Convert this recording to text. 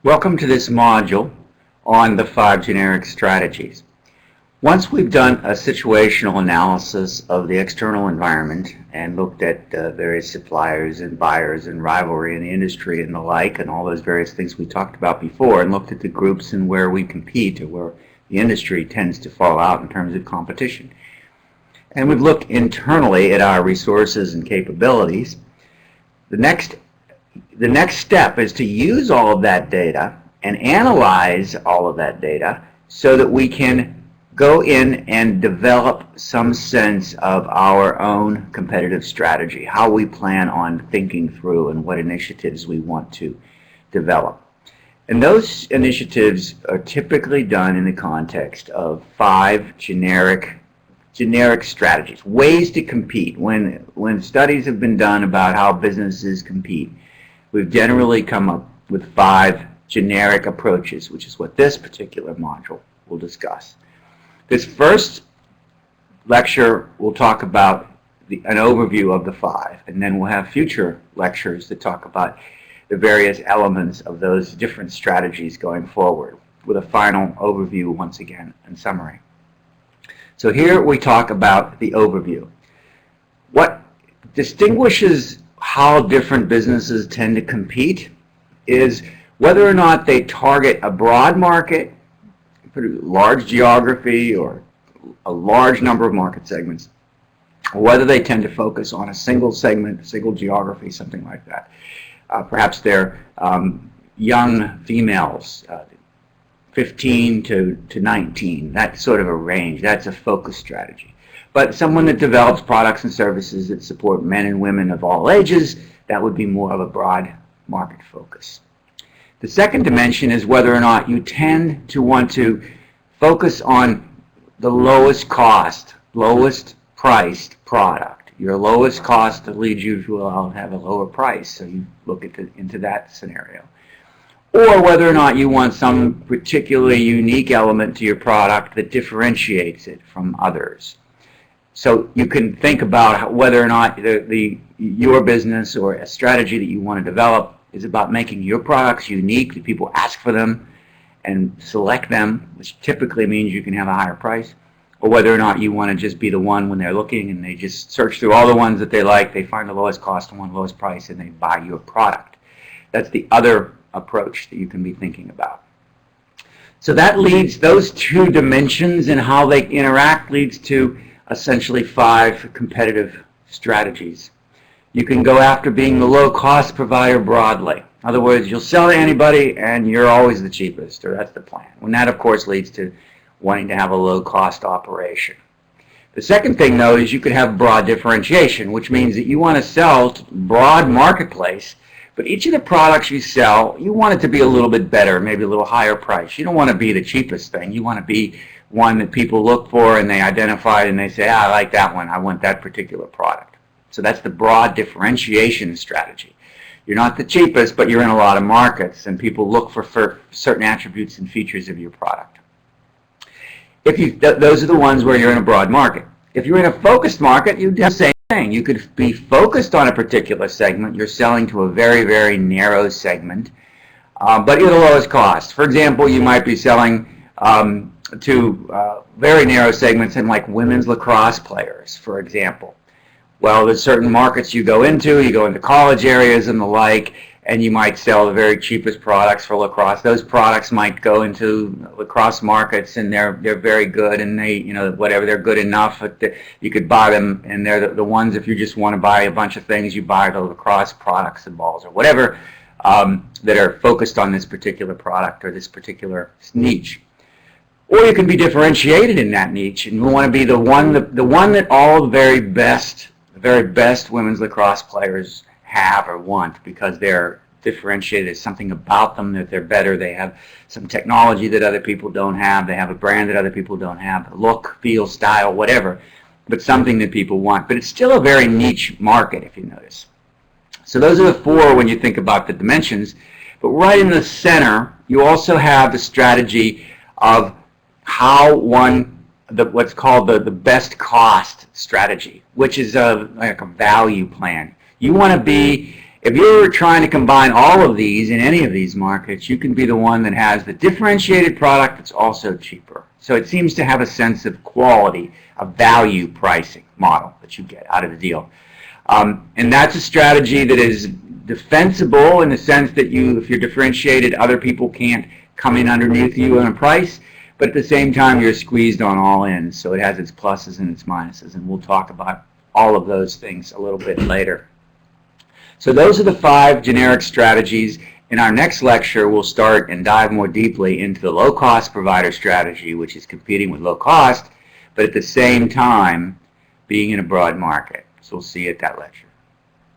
Welcome to this module on the 5 generic strategies. Once we've done a situational analysis of the external environment and looked at various suppliers and buyers and rivalry in the industry and the like and all those various things we talked about before, and looked at the groups and where we compete or where the industry tends to fall out in terms of competition, and we've looked internally at our resources and capabilities, the next step is to use all of that data and analyze all of that data so that we can go in and develop some sense of our own competitive strategy, how we plan on thinking through and what initiatives we want to develop. And those initiatives are typically done in the context of 5 generic strategies, ways to compete. When studies have been done about how businesses compete, we've generally come up with 5 generic approaches, which is what this particular module will discuss. This first lecture will talk about an overview of the 5, and then we'll have future lectures that talk about the various elements of those different strategies going forward, with a final overview once again and summary. So here we talk about the overview. What distinguishes how different businesses tend to compete is whether or not they target a broad market, a pretty large geography, or a large number of market segments, or whether they tend to focus on a single segment, a single geography, something like that. Perhaps they're young females, 15 to 19, that sort of a range. That's a focus strategy. But someone that develops products and services that support men and women of all ages, that would be more of a broad market focus. The second dimension is whether or not you tend to want to focus on the lowest cost, lowest priced product. Your lowest cost leads you to have a lower price, so you look into that scenario. Or whether or not you want some particularly unique element to your product that differentiates it from others. So you can think about whether or not your business or a strategy that you want to develop is about making your products unique, that people ask for them and select them, which typically means you can have a higher price, or whether or not you want to just be the one when they're looking and they just search through all the ones that they like, they find the lowest cost and one lowest price, and they buy your product. That's the other approach that you can be thinking about. So that leads, those 2 dimensions and how they interact leads to essentially 5 competitive strategies. You can go after being the low-cost provider broadly. In other words, you'll sell to anybody and you're always the cheapest, or that's the plan. And that, of course, leads to wanting to have a low-cost operation. The second thing, though, is you could have broad differentiation, which means that you want to sell to broad marketplace, but each of the products you sell, you want it to be a little bit better, maybe a little higher price. You don't want to be the cheapest thing. You want to be one that people look for and they identify and they say, I like that one. I want that particular product. So that's the broad differentiation strategy. You're not the cheapest, but you're in a lot of markets, and people look for certain attributes and features of your product. Those are the ones where you're in a broad market. If you're in a focused market, you do the same thing. You could be focused on a particular segment. You're selling to a very, very narrow segment, but you're the lowest cost. For example, you might be selling to very narrow segments in like women's lacrosse players, for example. Well, there's certain markets you go into college areas and the like, and you might sell the very cheapest products for lacrosse. Those products might go into lacrosse markets, and they're very good, and they, whatever, they're good enough that you could buy them, and they're the ones, if you just want to buy a bunch of things, you buy the lacrosse products and balls or whatever that are focused on this particular product or this particular niche. Or you can be differentiated in that niche, and you want to be the one that all the very best women's lacrosse players have or want, because they're differentiated. There's something about them that they're better. They have some technology that other people don't have. They have a brand that other people don't have. Look, feel, style, whatever, but something that people want. But it's still a very niche market, if you notice. So those are the 4 when you think about the dimensions. But right in the center, you also have the strategy of how what's called the best cost strategy, which is like a value plan. You want to be If you're trying to combine all of these in any of these markets, you can be the one that has the differentiated product that's also cheaper. So it seems to have a sense of quality, a value pricing model that you get out of the deal. And that's a strategy that is defensible in the sense that if you're differentiated, other people can't come in underneath you on a price, but at the same time you're squeezed on all ends. So it has its pluses and its minuses, and we'll talk about all of those things a little bit later. So those are the 5 generic strategies. In our next lecture, we'll start and dive more deeply into the low-cost provider strategy, which is competing with low cost, but at the same time being in a broad market. So we'll see you at that lecture.